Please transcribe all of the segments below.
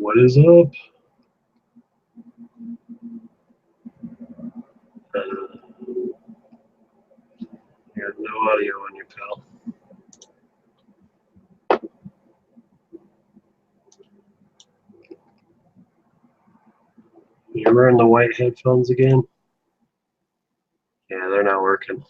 What is up? You have no audio on you, pal. You're wearing the white headphones again? Yeah, they're not working.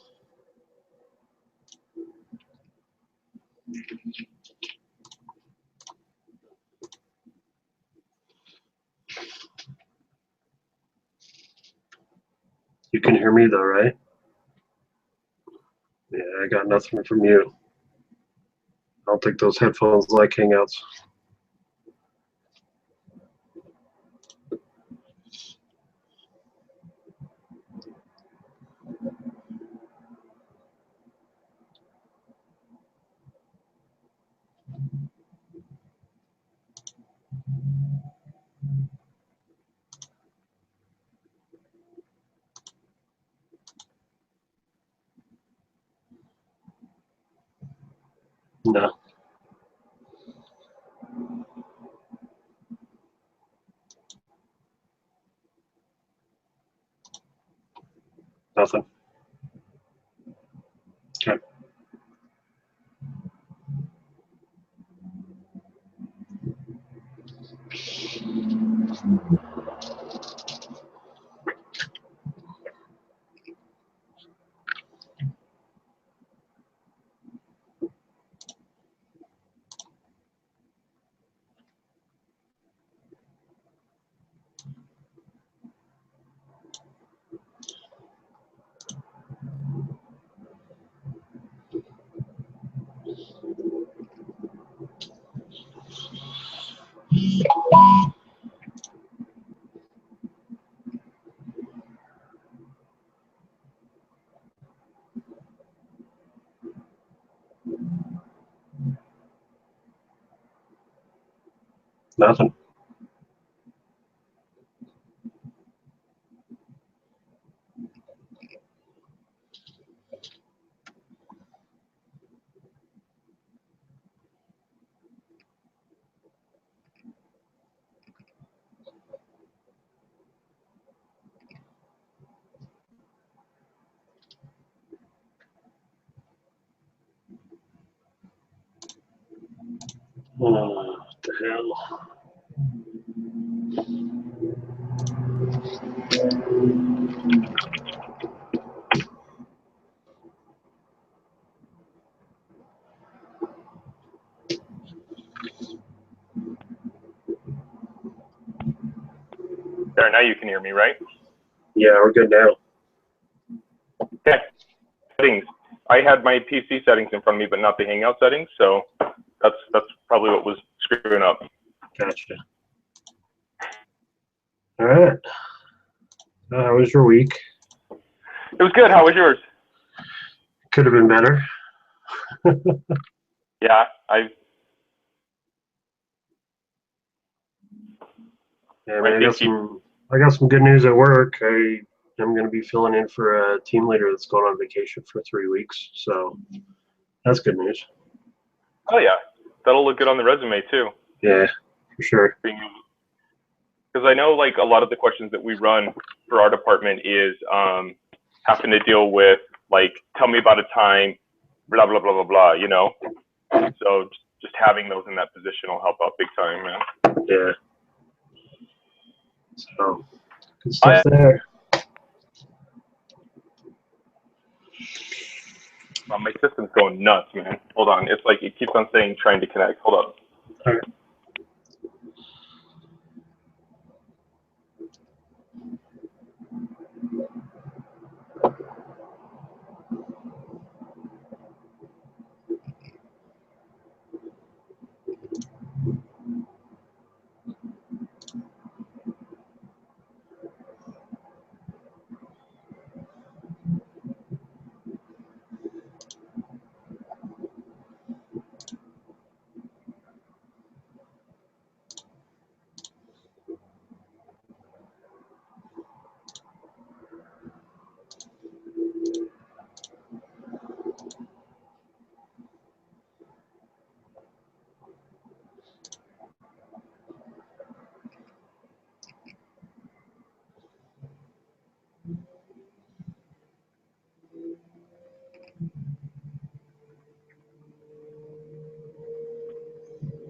You can hear me though, right? Yeah, I got nothing from you. I don't think those headphones like Hangouts. No. Nothing. Okay. Nothing. What the hell? There, now you can hear me, right? Yeah, we're good now. Okay. Settings. I had my PC settings in front of me, but not the Hangout settings, so that's probably what was screwing up. Gotcha. All right. How was your week? It was good. How was yours? Could have been better. Yeah, Yeah, man, I got some good news at work. I am going to be filling in for a team leader that's going on vacation for 3 weeks, so that's good news. Oh yeah, that'll look good on the resume too. Yeah, for sure. Because I know like a lot of the questions that we run for our department is having to deal with like, tell me about a time, blah blah blah blah blah. You know, so just having those in that position will help out big time, man. Yeah. So good stuff there. Well, my system's going nuts, man. Hold on, it's like it keeps on saying trying to connect. Hold up. All right.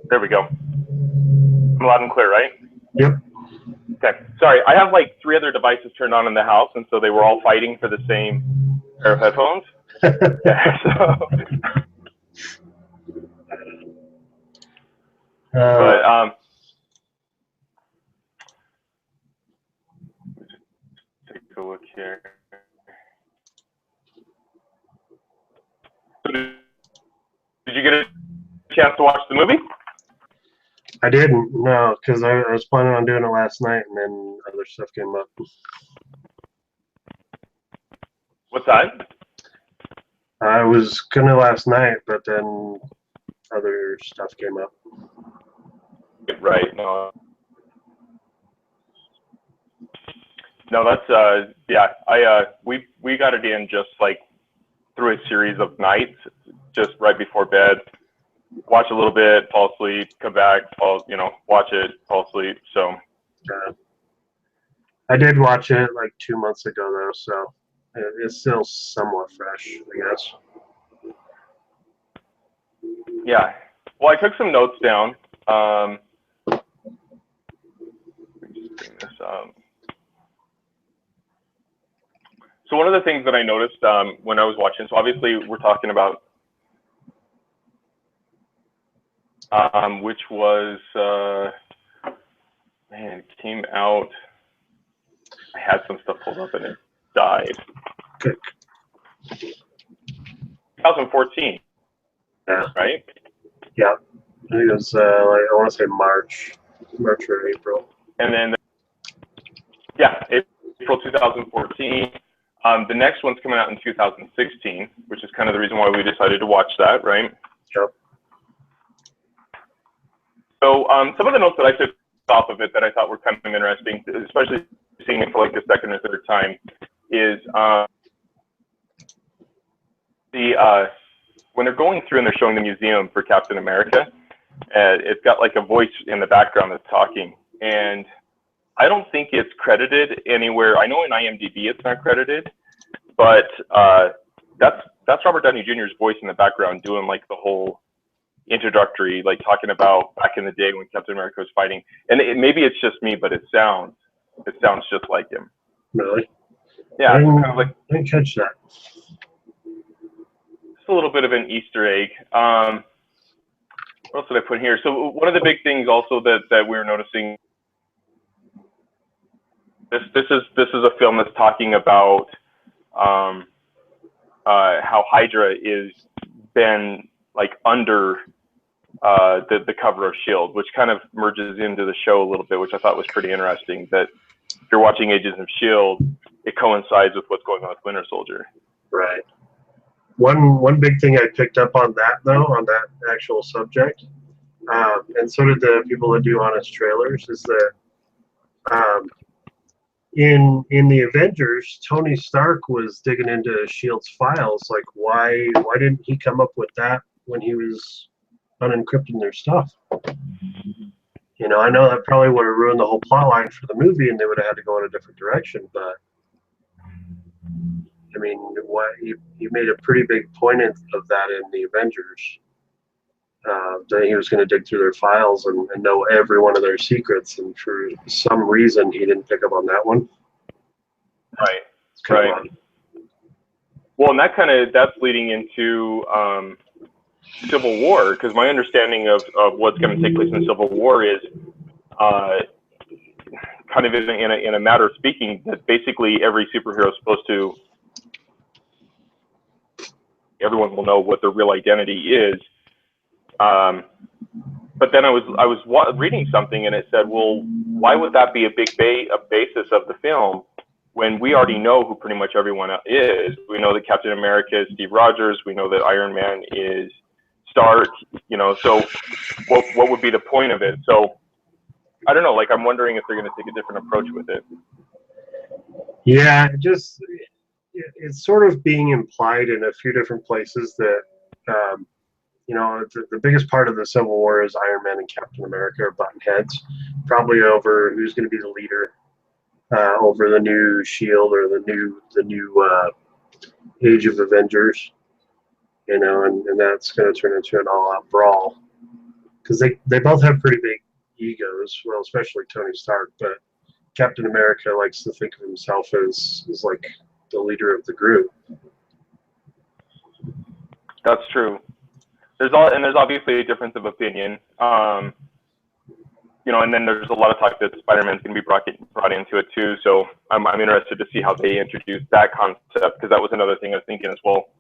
There we go. I'm loud and clear, right? Yep. Okay. Sorry, I have like 3 other devices turned on in the house, and so they were all fighting for the same pair of headphones. Yeah, so. But take a look here. So did you get a chance to watch the movie? I didn't, no, because I was planning on doing it last night, and then other stuff came up. What's that? I was gonna last night, but then other stuff came up. Right. No. No, that's yeah. We got it in just like through a series of nights, just right before bed. Watch a little bit, fall asleep, come back, watch it, fall asleep. So. I did watch it like 2 months ago though, so it's still somewhat fresh, I guess. Yeah. Well, I took some notes down. Let me just bring this up. So one of the things that I noticed when I was watching, so obviously we're talking about, which was, man, it came out, I had some stuff pulled up and it died. Good. 2014. Yeah. Right? Yeah. I think it was like, I want to say March or April. And then, yeah, April 2014. The next one's coming out in 2016, which is kind of the reason why we decided to watch that, right? Yep. So some of the notes that I took off of it that I thought were kind of interesting, especially seeing it for like the second or third time, is when they're going through and they're showing the museum for Captain America, it's got like a voice in the background that's talking, and I don't think it's credited anywhere. I know in IMDb it's not credited, but that's Robert Downey Jr.'s voice in the background doing like the whole introductory, like talking about back in the day when Captain America was fighting. And maybe it's just me, but it sounds just like him. Really? Yeah, I kind of like, didn't catch that. It's a little bit of an Easter egg. What else did I put here? So one of the big things also that we were noticing. This is a film that's talking about how Hydra is been like under the cover of S.H.I.E.L.D., which kind of merges into the show a little bit, which I thought was pretty interesting. That if you're watching Agents of S.H.I.E.L.D., it coincides with what's going on with Winter Soldier. Right. One big thing I picked up on that though, on that actual subject, and so did the people that do honest trailers, is that in the Avengers, Tony Stark was digging into S.H.I.E.L.D.'s files. Like, why didn't he come up with that when he was unencrypting their stuff? You know, I know that probably would have ruined the whole plot line for the movie, and they would have had to go in a different direction. But I mean, he made a pretty big point of that in the Avengers. That he was going to dig through their files and know every one of their secrets, and for some reason he didn't pick up on that one. Right. Right. Well, and that's leading into Civil War, because my understanding of what's going to take place in Civil War is kind of in a matter of speaking that basically every superhero is supposed to, everyone will know what their real identity is. But then I was reading something and it said, well, why would that be a basis of the film when we already know who pretty much everyone is? We know that Captain America is Steve Rogers. We know that Iron Man is Stark. You know, so what would be the point of it? So I don't know. Like, I'm wondering if they're going to take a different approach with it. Yeah, it's sort of being implied in a few different places that. You know, the biggest part of the Civil War is Iron Man and Captain America are button heads, probably over who's going to be the leader, over the new S.H.I.E.L.D. or the new Age of Avengers. You know, and that's going to turn into an all-out brawl. because they both have pretty big egos. Well, especially Tony Stark, but Captain America likes to think of himself as like the leader of the group. That's true. There's obviously a difference of opinion. You know, and then there's a lot of talk that Spider-Man's going to be brought into it too. So I'm interested to see how they introduce that concept, because that was another thing I was thinking as well.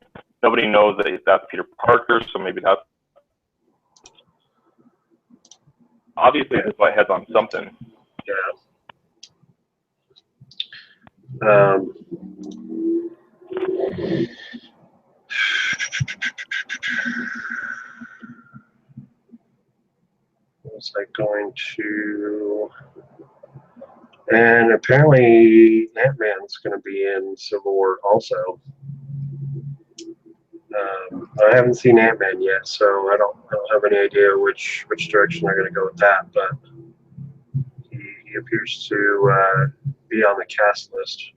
Nobody knows that that's Peter Parker, so maybe that's obviously his head's on something. Yeah. Was I going to? And apparently Ant-Man's going to be in Civil War also. I haven't seen Ant-Man yet, so I don't have any idea which direction they're going to go with that. But he appears to be on the cast list.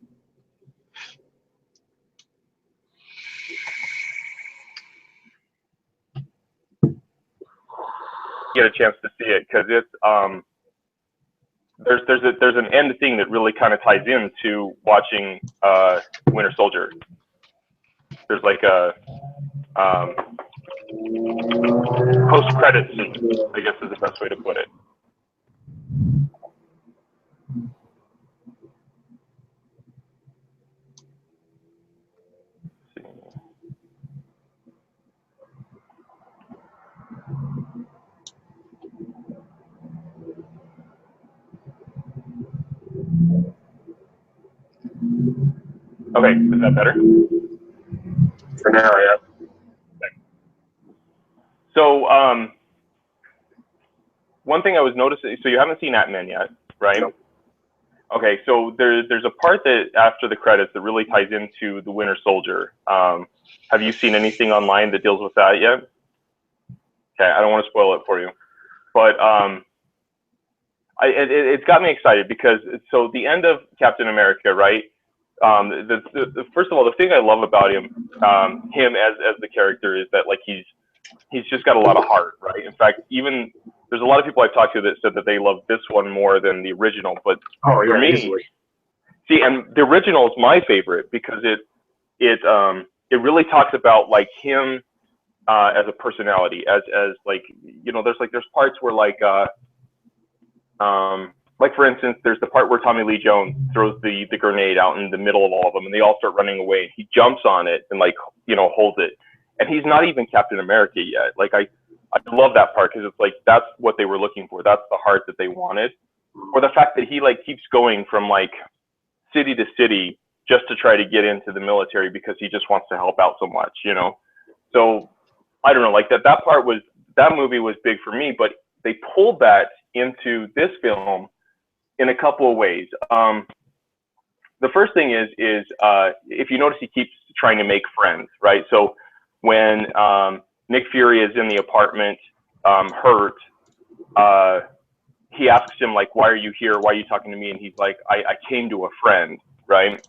Get a chance to see it, because it's there's an end thing that really kind of ties into watching Winter Soldier. There's like a post-credits scene, I guess is the best way to put it. Okay, is that better? For now, yeah. So one thing I was noticing, so you haven't seen Ant-Man yet, right? Nope. Okay, so there's a part that after the credits that really ties into the Winter Soldier. Have you seen anything online that deals with that yet? Okay, I don't want to spoil it for you, but it's got me excited, because so the end of Captain America, right? First of all, the thing I love about him as the character is that like he's just got a lot of heart, right? In fact, even there's a lot of people I've talked to that said that they love this one more than the original. But for me, easily. See, and the original is my favorite because it really talks about like him as a personality, as like, you know, there's parts where like for instance, there's the part where Tommy Lee Jones throws the grenade out in the middle of all of them, and they all start running away. And he jumps on it and like, you know, holds it, and he's not even Captain America yet. Like I love that part, because it's like that's what they were looking for. That's the heart that they wanted, or the fact that he like keeps going from like city to city just to try to get into the military because he just wants to help out so much, you know. So I don't know, like that movie was big for me, but they pulled that into this film in a couple of ways. The first thing is if you notice, he keeps trying to make friends, right? So when Nick Fury is in the apartment, hurt, he asks him like, "Why are you here? Why are you talking to me?" And he's like, "I came to a friend," right?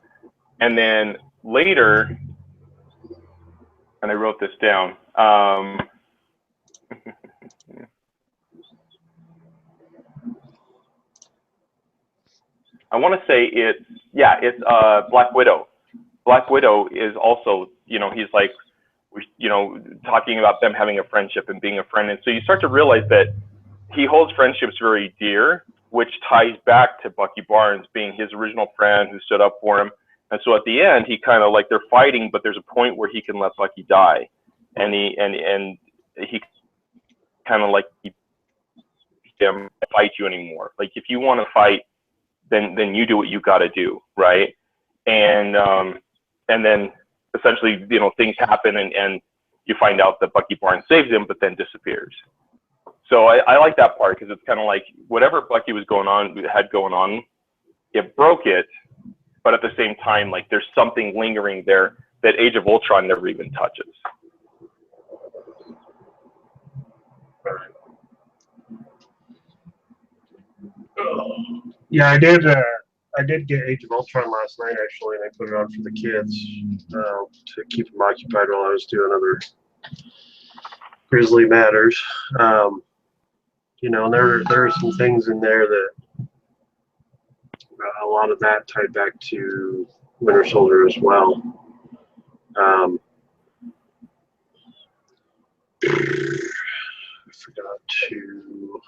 And then later, and I wrote this down. I want to say it's Black Widow. Black Widow is also, you know, he's like, you know, talking about them having a friendship and being a friend. And so you start to realize that he holds friendships very dear, which ties back to Bucky Barnes being his original friend who stood up for him. And so at the end, he kind of like, they're fighting, but there's a point where he can let Bucky die. And he kind of like, he can't fight you anymore. Like if you want to fight, then you do what you got to do, right? And then essentially, you know, things happen, and you find out that Bucky Barnes saves him, but then disappears. So I like that part, because it's kind of like whatever Bucky had going on, it broke it, but at the same time, like there's something lingering there that Age of Ultron never even touches. Yeah, I did get Age of Ultron last night actually, and I put it on for the kids to keep them occupied while I was doing other Grizzly matters. And there are some things in there that a lot of that tied back to Winter Soldier as well. I forgot to.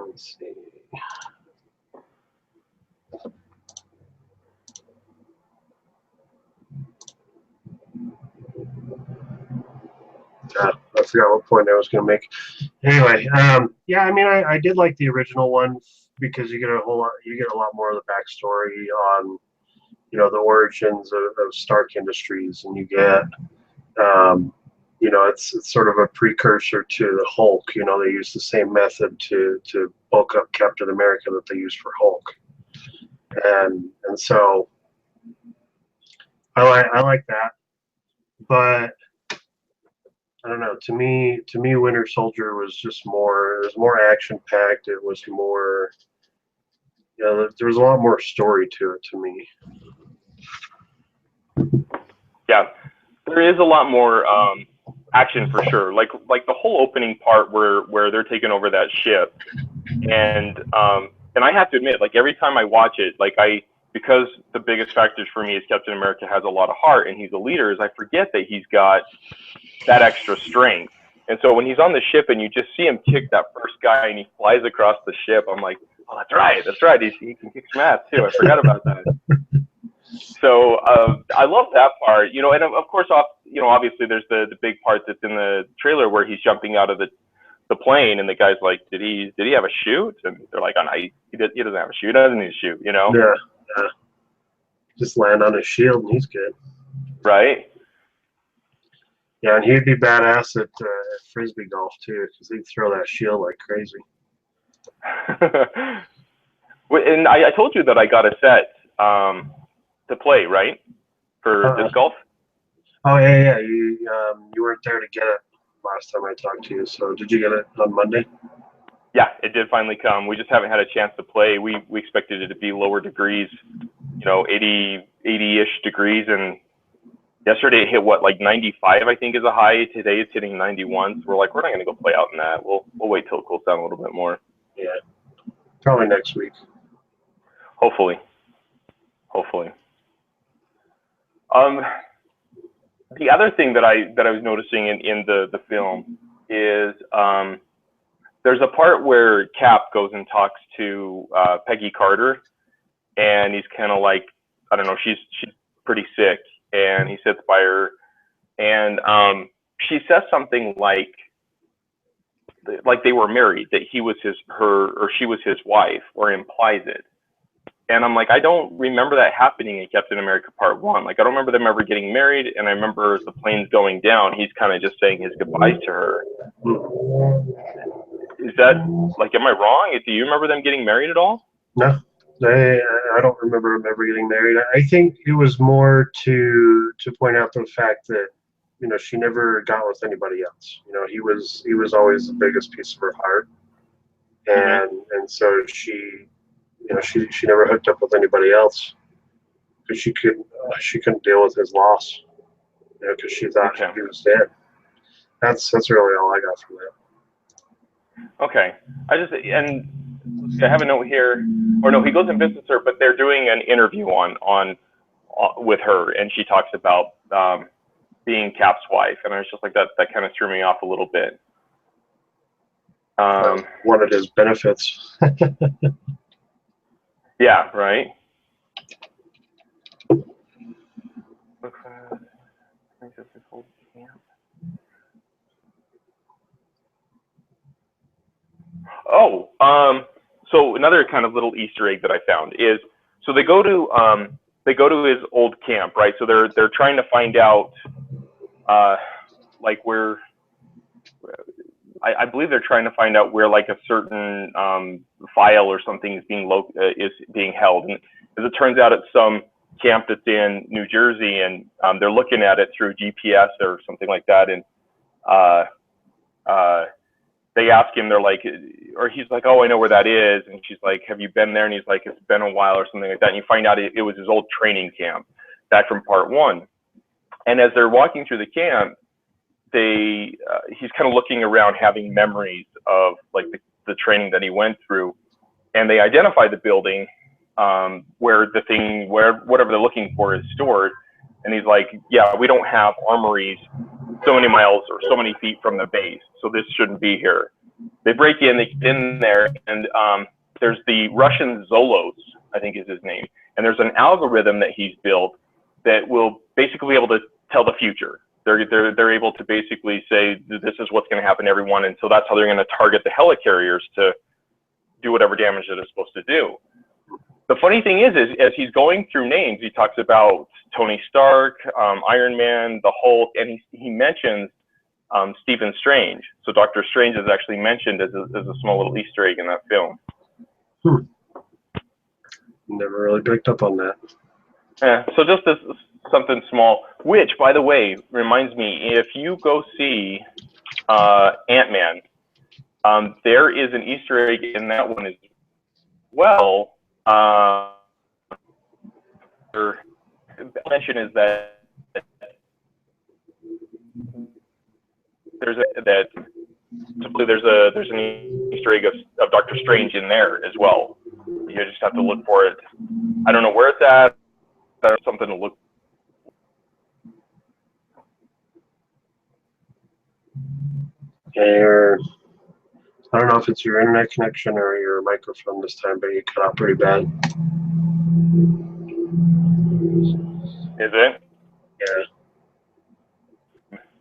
Let's see. I forgot what point I was going to make. Anyway, yeah, I mean, I did like the original one because you get a lot more of the backstory on, the origins of Stark Industries, and you get, it's sort of a precursor to the Hulk. They use the same method to bulk up Captain America that they used for Hulk, and so I like that, but I don't know. To me, Winter Soldier was just more. It was more action packed. It was more. There was a lot more story to it. To me. Yeah, there is a lot more action for sure. Like the whole opening part where they're taking over that ship, and I have to admit, like every time I watch it, because the biggest factors for me is Captain America has a lot of heart and he's a leader, is I forget that he's got that extra strength. And so when he's on the ship and you just see him kick that first guy and he flies across the ship, I'm like, oh, that's right. He can kick some ass too. I forgot about that. So I love that part, and of course, obviously there's the big part that's in the trailer where he's jumping out of the plane and the guy's like, did he have a chute? And they're like, oh, no, he doesn't have a chute. He doesn't need a chute, Yeah. Just land on his shield and he's good. Right. Yeah, and he'd be badass at frisbee golf too, because he'd throw that shield like crazy. And I told you that I got a set to play, right, for disc golf. Oh yeah. You weren't there to get it last time I talked to you. So did you get it on Monday? Yeah, it did finally come. We just haven't had a chance to play. We expected it to be lower degrees, 80-ish degrees, and yesterday it hit like 95, I think, is a high. Today it's hitting 91. So we're like, we're not gonna go play out in that. We'll wait till it cools down a little bit more. Yeah, probably next week. Hopefully. The other thing that I was noticing in the film is there's a part where Cap goes and talks to Peggy Carter, and he's kind of like, I don't know, she's pretty sick, and he sits by her, and she says something like they were married, that she was his wife, or implies it. And I'm like, I don't remember that happening in Captain America Part 1. Like, I don't remember them ever getting married, and I remember as the plane's going down, he's kind of just saying his goodbyes to her. Is that, like, am I wrong? Do you remember them getting married at all? No, I don't remember them ever getting married. I think it was more to point out the fact that, she never got with anybody else. He was always the biggest piece of her heart. And so she never hooked up with anybody else because she couldn't deal with his loss, because she thought he was dead. That's really all I got from that. Okay, I have a note here, or no, he goes and visits her, but they're doing an interview on with her, and she talks about being Cap's wife, and I was just like, that kind of threw me off a little bit. One of his benefits. Yeah, right. Oh, so another kind of little Easter egg that I found is, so they go to his old camp, right? So they're trying to find out, like where, I believe they're trying to find out where like a certain file or something is being held, and as it turns out, it's some camp that's in New Jersey, and they're looking at it through GPS or something like that, and uh, uh, they ask him, they're like, or he's like, oh, I know where that is. And she's like, have you been there? And he's like, it's been a while or something like that. And you find out it was his old training camp back from part one. And as they're walking through the camp, he's kind of looking around, having memories of like the training that he went through. And they identify the building where whatever they're looking for is stored. And he's like, yeah, we don't have armories so many miles or so many feet from the base, so this shouldn't be here. They break in, they get in there, and there's the Russian Zolos, I think is his name, and there's an algorithm that he's built that will basically be able to tell the future. They're able to basically say this is what's going to happen to everyone, and so that's how they're going to target the helicarriers to do whatever damage that it's supposed to do. The funny thing is as he's going through names, he talks about Tony Stark, Iron Man, the Hulk, and he mentions Stephen Strange. So Doctor Strange is actually mentioned as a small little Easter egg in that film. Never really picked up on that. Yeah, so just this something small, which, by the way, reminds me, if you go see Ant-Man, there is an Easter egg in that one as well. Mention is that there's an Easter egg of Doctor Strange in there as well. You just have to look for it. I don't know where it's at. That's something to look. I don't know if it's your internet connection or your microphone this time, but you cut out pretty bad. Is it? Yeah.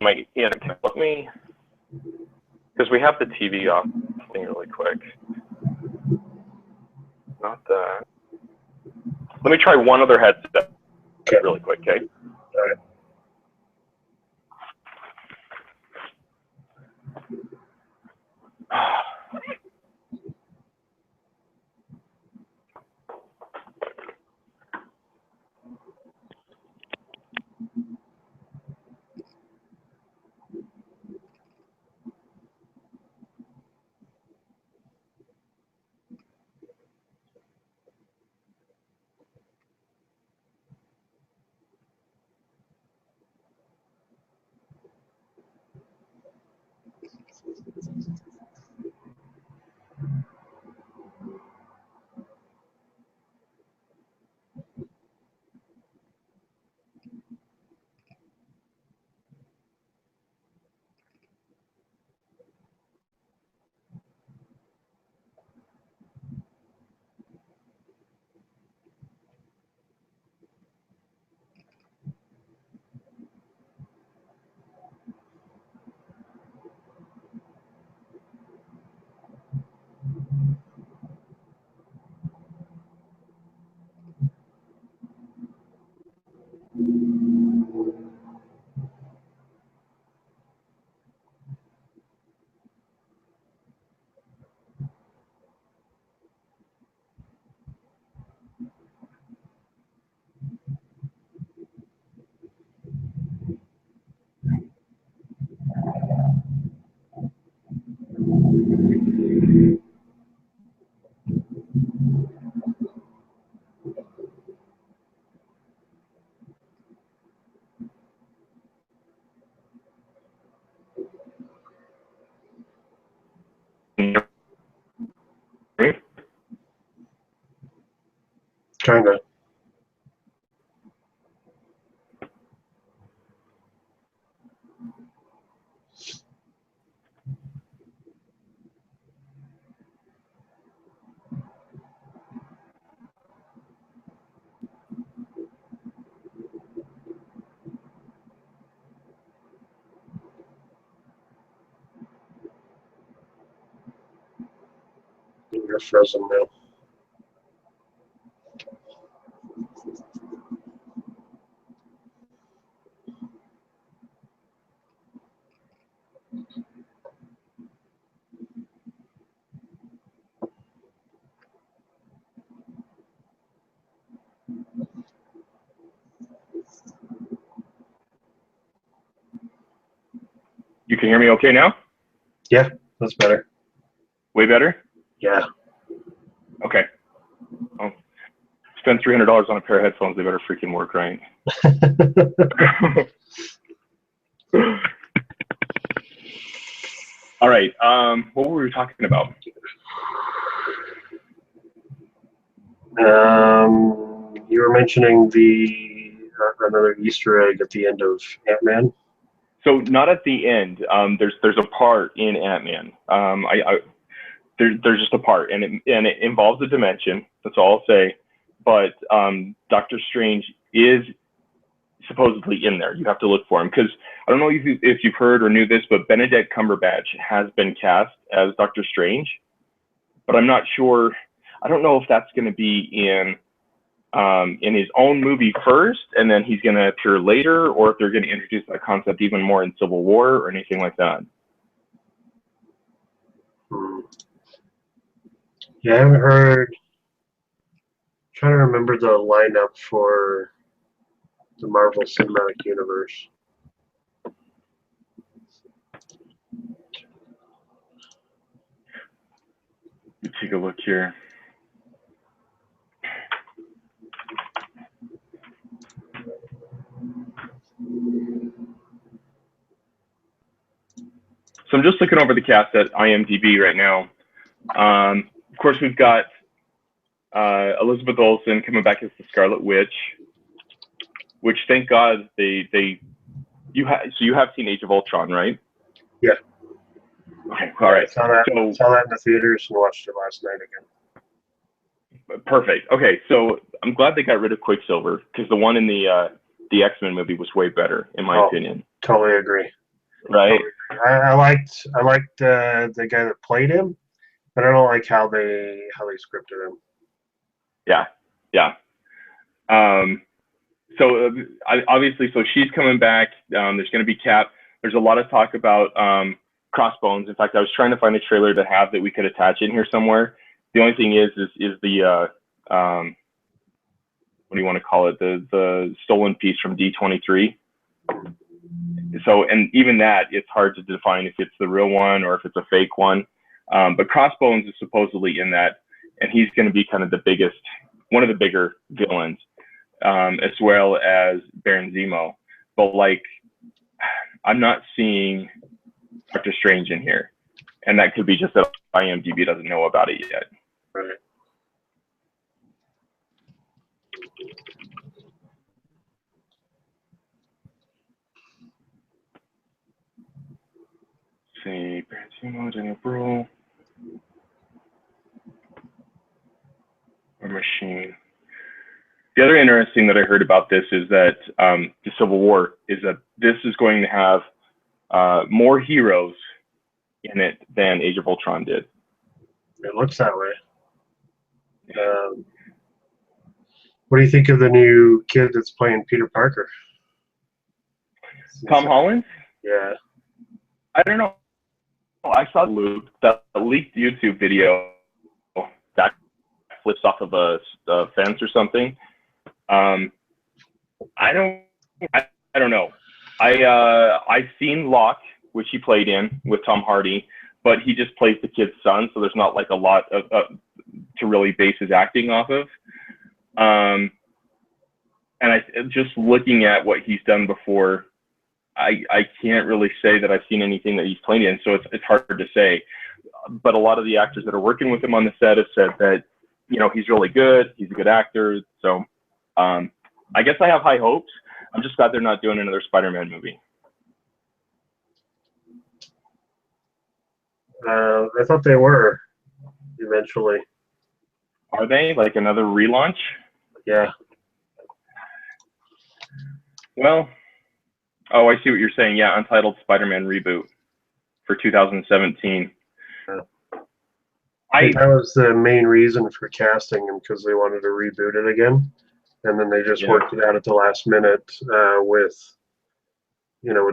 Can you let me? Because we have the TV off. Thing really quick. Not that. Let me try one other headset. Okay. Really quick, okay? All right. Kind of. You're frozen now. You can you hear me okay now? Yeah, that's better. Way better? Yeah. Okay. I'll spend $300 on a pair of headphones. They better freaking work, right? All right. What were we talking about? You were mentioning the another Easter egg at the end of Ant-Man. So not at the end. There's a part in Ant-Man. There's just a part, and it involves a dimension. That's all I'll say. But Doctor Strange is supposedly in there. You have to look for him because I don't know if you've heard or knew this, but Benedict Cumberbatch has been cast as Doctor Strange, but I'm not sure. I don't know if that's going to be in his own movie first, and then he's going to appear later, or if they're going to introduce that concept even more in Civil War or anything like that. Yeah, I haven't heard. I'm trying to remember the lineup for the Marvel Cinematic Universe. Let's take a look here. So I'm just looking over the cast at IMDb right now. Of course, we've got Elizabeth Olsen coming back as the Scarlet Witch, which thank God you have seen Age of Ultron, right? Yeah. Okay. All right. Saw that in the theaters and watched it last night again. Perfect. Okay, so I'm glad they got rid of Quicksilver because the one in the X-Men movie was way better, in my opinion. Totally agree. Right. I liked the guy that played him, but I don't like how they scripted him. Yeah. So obviously, so she's coming back. There's going to be Cap. There's a lot of talk about Crossbones. In fact, I was trying to find a trailer to have that we could attach in here somewhere. The only thing is the what do you want to call it? The stolen piece from D23. So, and even that, it's hard to define if it's the real one or if it's a fake one. But Crossbones is supposedly in that, and he's going to be kind of one of the bigger villains, as well as Baron Zemo. But like, I'm not seeing Doctor Strange in here, and that could be just that IMDb doesn't know about it yet. Right. See, Baron Zemo, Daniel Brühl, or Machine. The other interesting that I heard about this is that the Civil War is that this is going to have more heroes in it than Age of Ultron did. It looks that way. What do you think of the new kid that's playing Peter Parker? Tom Holland? Yeah. I don't know. I saw that leaked YouTube video that flips off of a fence or something. I don't know. I've seen Locke, which he played in with Tom Hardy, but he just plays the kid's son, so there's not like a lot of to really base his acting off of. And I just looking at what he's done before, I can't really say that I've seen anything that he's played in, so it's hard to say. But a lot of the actors that are working with him on the set have said that, you know, he's really good, he's a good actor. So I guess I have high hopes. I'm just glad they're not doing another Spider-Man movie. I thought they were eventually. Are they? Like another relaunch? Yeah. Well, oh, I see what you're saying. Yeah, Untitled Spider-Man reboot for 2017. Yeah. I think that was the main reason for casting him, because they wanted to reboot it again, and then they just worked it out at the last minute with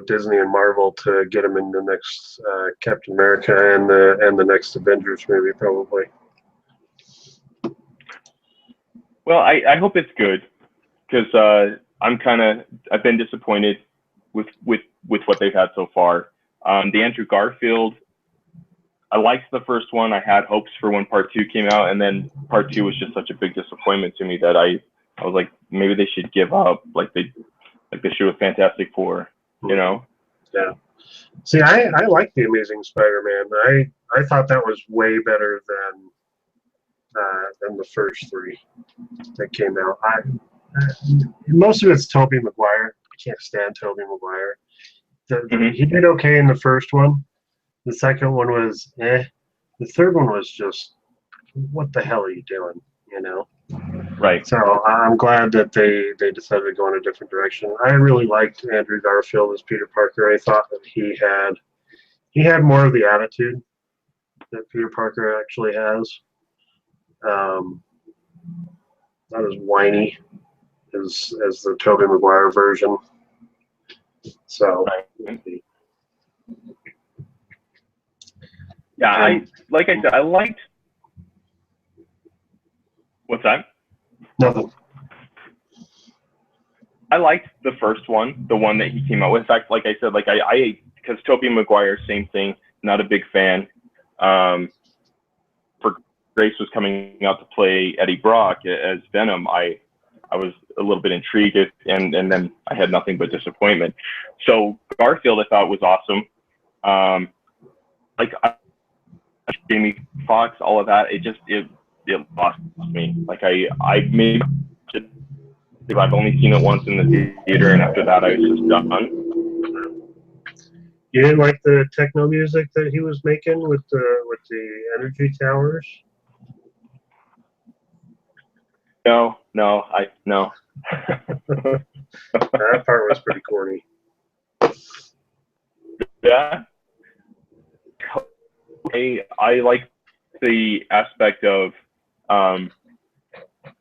Disney and Marvel to get him in the next Captain America and the next Avengers movie probably. Well, I hope it's good, because I've been disappointed with what they've had so far. The Andrew Garfield, I liked the first one. I had hopes for when part 2 came out, and then part 2 was just such a big disappointment to me that I was like, maybe they should give up, like they should with Fantastic Four, you know? Yeah. See, I like the Amazing Spider-Man. I thought that was way better than the first three that came out. Most of it's Tobey Maguire. I can't stand Tobey Maguire. He did okay in the first one. The second one was eh. The third one was just, what the hell are you doing? You know. Right. So I'm glad that they decided to go in a different direction. I really liked Andrew Garfield as Peter Parker. I thought that he had more of the attitude that Peter Parker actually has. Not as whiny as the Tobey Maguire version. So. Right. Yeah, like I said, I liked. What's that? Nothing. I liked the first one, the one that he came out with. In fact, like I said, like I because Tobey Maguire, same thing. Not a big fan. For Grace was coming out to play Eddie Brock as Venom. I was a little bit intrigued, and then I had nothing but disappointment. So Garfield, I thought was awesome. Like Jamie Foxx, all of that. It lost me. Like I maybe I've only seen it once in the theater, and after that, I was just done. You didn't like the techno music that he was making with the energy towers? No. That part was pretty corny. Yeah. I like the aspect of,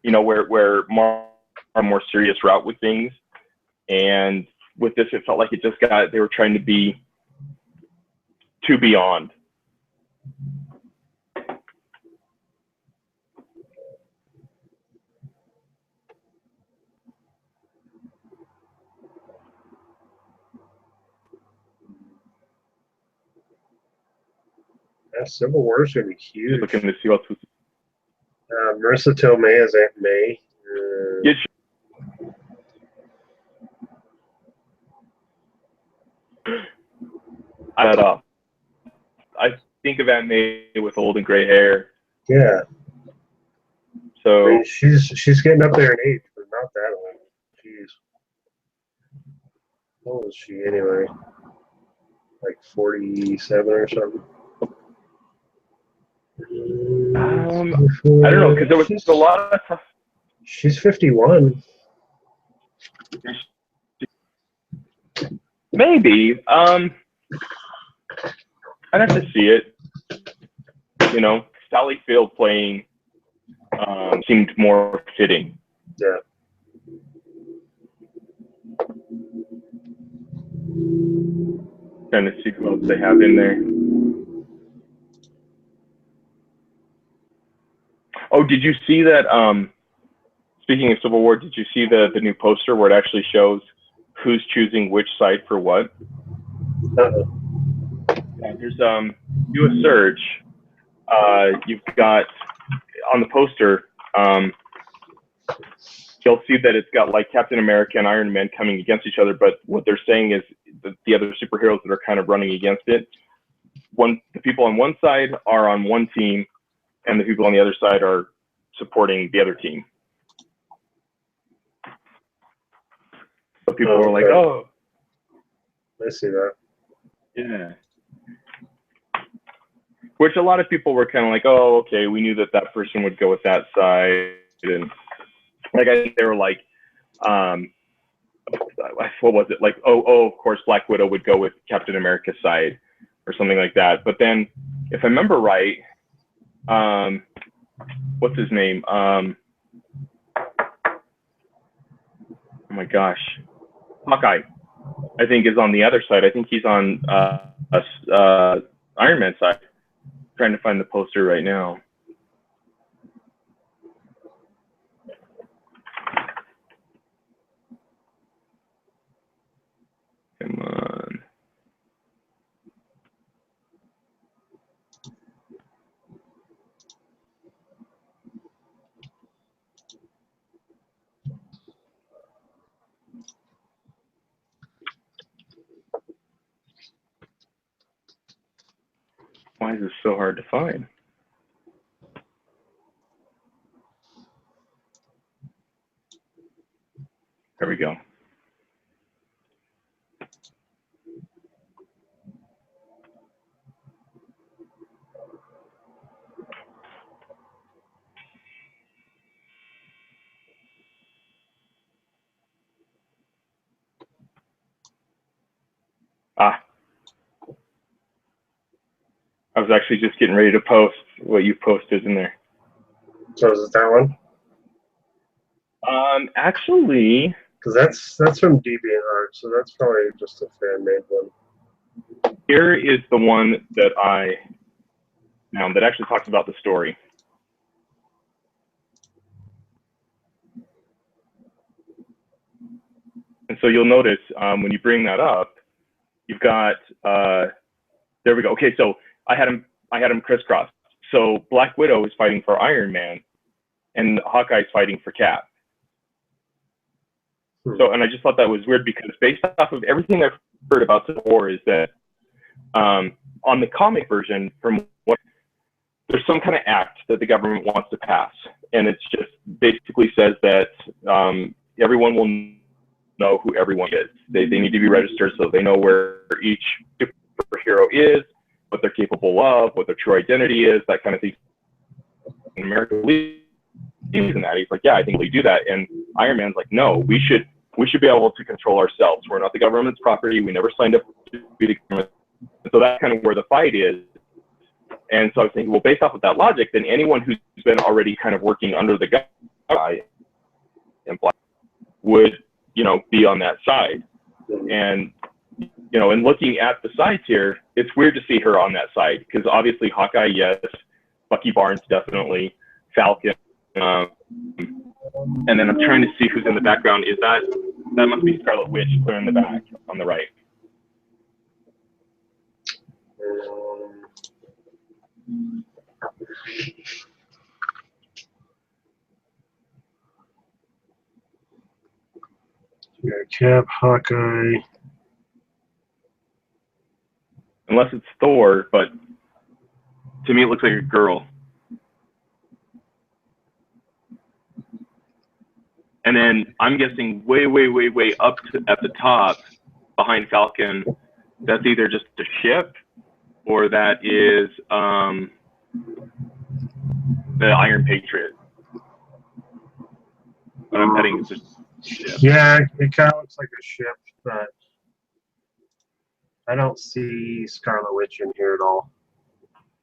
where more serious route with things, and with this, it felt like they were trying to be too beyond. Yeah, Civil War is going to be huge. Just looking to see what's. Marissa Tomei as Aunt May. Yeah, I think of Aunt May with old and gray hair. Yeah. So I mean, she's getting up there in age, but not that old. Jeez. How old is she anyway? Like 47 or something. I don't know, because there was a lot of stuff. She's 51. Maybe. I'd have to see it. Sally Field playing seemed more fitting. Yeah. Trying to see who else they have in there. Oh, did you see that? Speaking of Civil War, did you see the new poster where it actually shows who's choosing which side for what? Yeah, there's do a search. You've got on the poster. You'll see that it's got like Captain America and Iron Man coming against each other, but what they're saying is the other superheroes that are kind of running against it. The people on one side are on one team, and the people on the other side are supporting the other team. So people were like, "Oh, I see that." Yeah. Which a lot of people were kind of like, "Oh, okay, we knew that person would go with that side," and like I think they were like, what was it? Like, of course, Black Widow would go with Captain America's side, or something like that. But then, if I remember right, what's his name? Oh my gosh, Hawkeye, I think, is on the other side. I think he's on Iron Man's side. I'm trying to find the poster right now. Come on. Why is this so hard to find? There we go. Ah, I was actually just getting ready to post what you posted in there. So is it that one? Actually, because that's from DeviantArt, so that's probably just a fan-made one. Here is the one that I found that actually talks about the story. And so you'll notice when you bring that up, you've got, there we go. Okay, so I had him crisscrossed. So Black Widow is fighting for Iron Man, and Hawkeye's fighting for Cap. So, and I just thought that was weird because based off of everything I've heard about Civil War is that on the comic version, from what there's some kind of act that the government wants to pass, and it's just basically says that everyone will know who everyone is. They need to be registered so they know where each superhero is, what they're capable of, what their true identity is, that kind of thing. And America believes in that. He's like, yeah, I think we do that. And Iron Man's like, no, we should be able to control ourselves. We're not the government's property. We never signed up to be the government. So that's kind of where the fight is. And so I was thinking, well, based off of that logic, then anyone who's been already kind of working under the guy would, you know, be on that side. And, you know, and looking at the sides here, it's weird to see her on that side because obviously Hawkeye, yes, Bucky Barnes, definitely, Falcon. And then I'm trying to see who's in the background. Is that must be Scarlet Witch clear in the back on the right. Yeah, Cap, Hawkeye. Unless it's Thor, but to me it looks like a girl. And then I'm guessing way up at the top behind Falcon, that's either just a ship or that is the Iron Patriot. But I'm betting it's just a ship. Yeah, it kind of looks like a ship, but I don't see Scarlet Witch in here at all.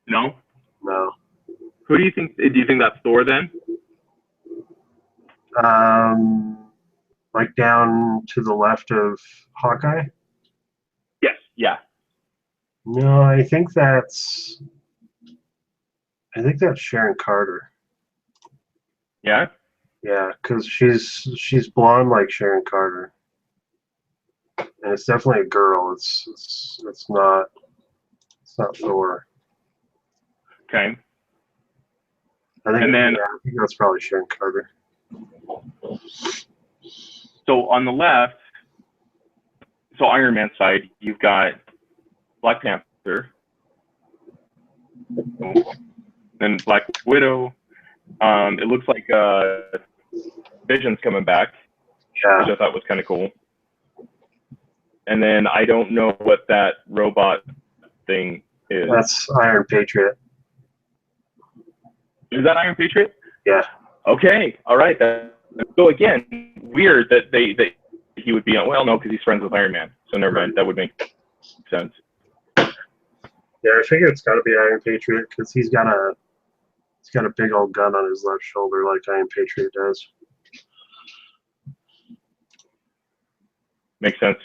No? No. Who do you think? Do you think that's Thor then? Like down to the left of Hawkeye? Yes, yeah. No, I think that's Sharon Carter. Yeah? Yeah, because she's blonde like Sharon Carter. And it's definitely a girl. It's not Thor. Okay. I think that's probably Sharon Carter. So on the left, so Iron Man side, you've got Black Panther, then Black Widow. It looks like Vision's coming back, Yeah. which I thought was kind of cool. And then I don't know what that robot thing is. That's Iron Patriot. Is that Iron Patriot? Yeah. Okay. All right. So again, weird that he would be on. Well, no, because he's friends with Iron Man. So never mind. That would make sense. Yeah, I figure it's got to be Iron Patriot because he's got a big old gun on his left shoulder like Iron Patriot does. Makes sense.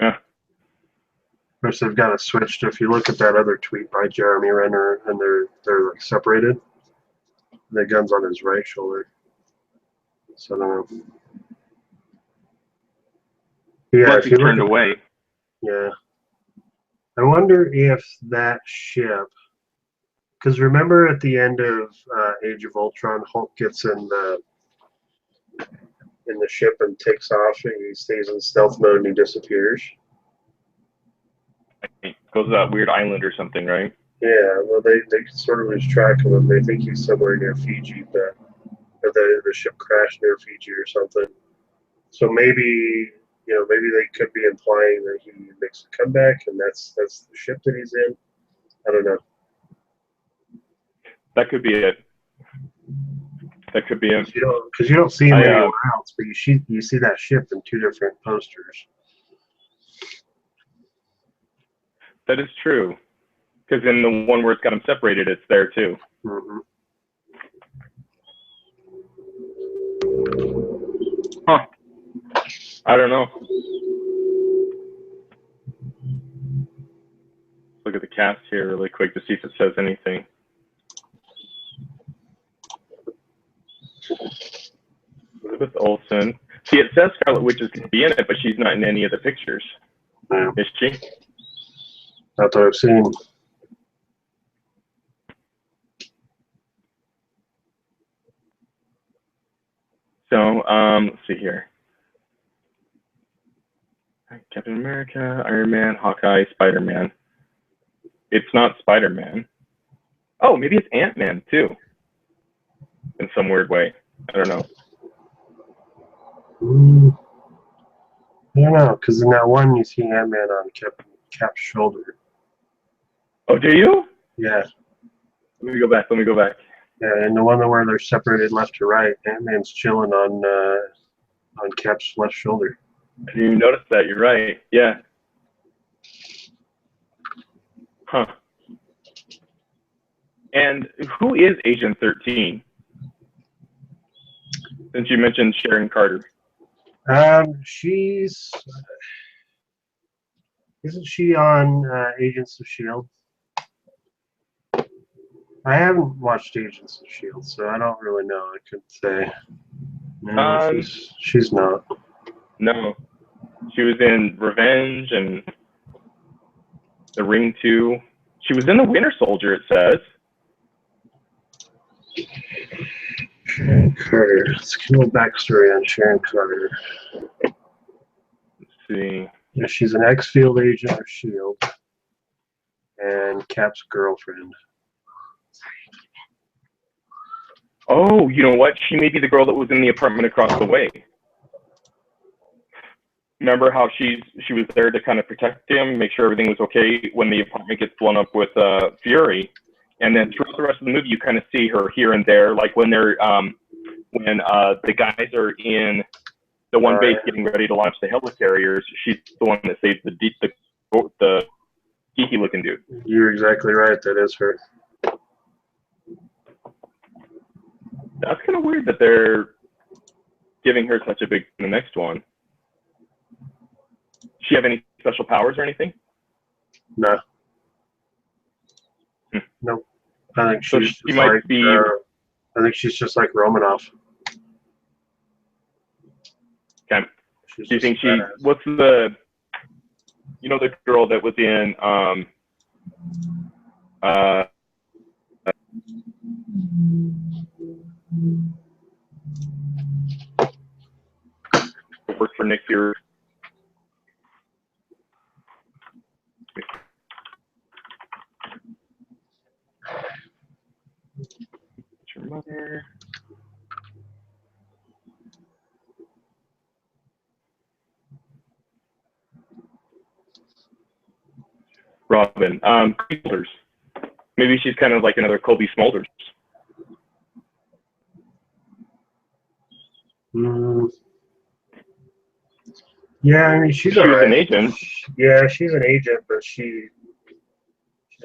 Yeah. Of course, they've got it switched. If you look at that other tweet by Jeremy Renner, and they're like separated. The gun's on his right shoulder. So I don't know. Yeah, if you turned away. Yeah. I wonder if that ship, because remember at the end of Age of Ultron, Hulk gets in in the ship and takes off, and he stays in stealth mode and he disappears. He goes to that weird island or something, right? Yeah, well, they sort of lose track of him. They think he's somewhere near Fiji, but the ship crashed near Fiji or something. So maybe maybe they could be implying that he makes a comeback, and that's the ship that he's in. I don't know. That could be it. That could be it. Because you don't see him anywhere else, but you see that ship in two different posters. That is true. Because in the one where it's got him separated, it's there too. Mm-hmm. Huh. I don't know. Look at the cast here really quick to see if it says anything. Elizabeth Olsen. See, it says Scarlet Witch is going to be in it, but she's not in any of the pictures. Yeah. Is she? Not that I've seen. So, let's see here. Captain America, Iron Man, Hawkeye, Spider-Man. It's not Spider-Man. Oh, maybe it's Ant-Man too. In some weird way. I don't know. I don't know, because in that one you see Ant-Man on Cap's shoulder. Oh, do you? Yeah. Let me go back. Yeah, and the one where they're separated left to right, Ant-Man's chilling on Cap's left shoulder. I didn't even notice that. You're right. Yeah. Huh. And who is Agent 13? Since you mentioned Sharon Carter. Isn't she on Agents of S.H.I.E.L.D.? I haven't watched Agents of S.H.I.E.L.D., so I don't really know. I couldn't say. No, she's not. No. She was in Revenge and The Ring 2. She was in The Winter Soldier, it says. Sharon Carter. Let's get a little backstory on Sharon Carter. Let's see. Yeah, she's an ex-field agent of S.H.I.E.L.D. and Cap's girlfriend. Oh, you know what? She may be the girl that was in the apartment across the way. Remember how she was there to kind of protect him, make sure everything was okay when the apartment gets blown up with Fury, and then throughout the rest of the movie, you kind of see her here and there, like when they're when the guys are in the one base getting ready to launch the helicarriers. She's the one that saves the geeky looking dude. You're exactly right. That is her. That's kind of weird that they're giving her such a big in the next one. Does she have any special powers or anything? No. Nope. I think so she's she might like, be. I think she's just like Romanoff. Okay. Do you think she? What's the? You know the girl that was in worked for Nick Fury. Your mother. Robin. Smulders. Maybe she's kind of like another Kobe Smulders. Yeah, I mean she was an agent. Yeah, she's an agent, but she's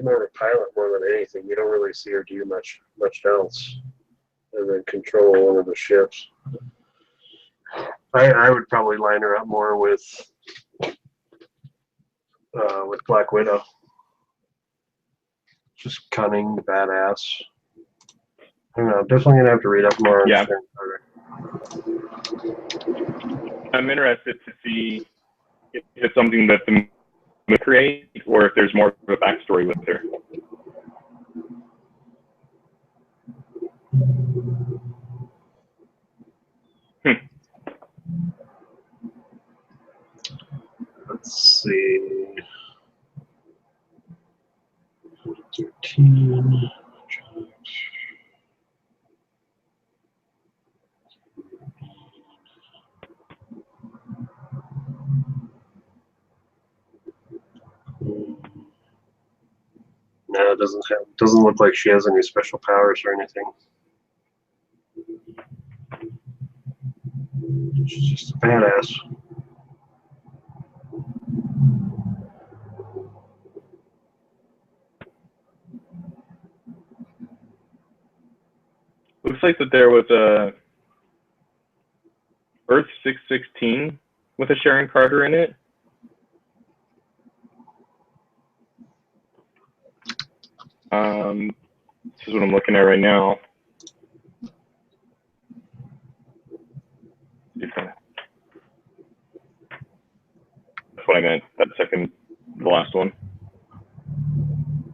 more of a pilot more than anything. You don't really see her do much else other than control one of the ships. I would probably line her up more with Black Widow. Just cunning, badass. I don't know. Definitely gonna have to read up more on Sharon Carter. I'm interested to see if it's something that the movie create or if there's more of a backstory with her. Let's see. 13. No, it doesn't look like she has any special powers or anything. She's just a badass. Looks like that there was a Earth 616 with a Sharon Carter in it. This is what I'm looking at right now. That's what I meant. That second, the last one.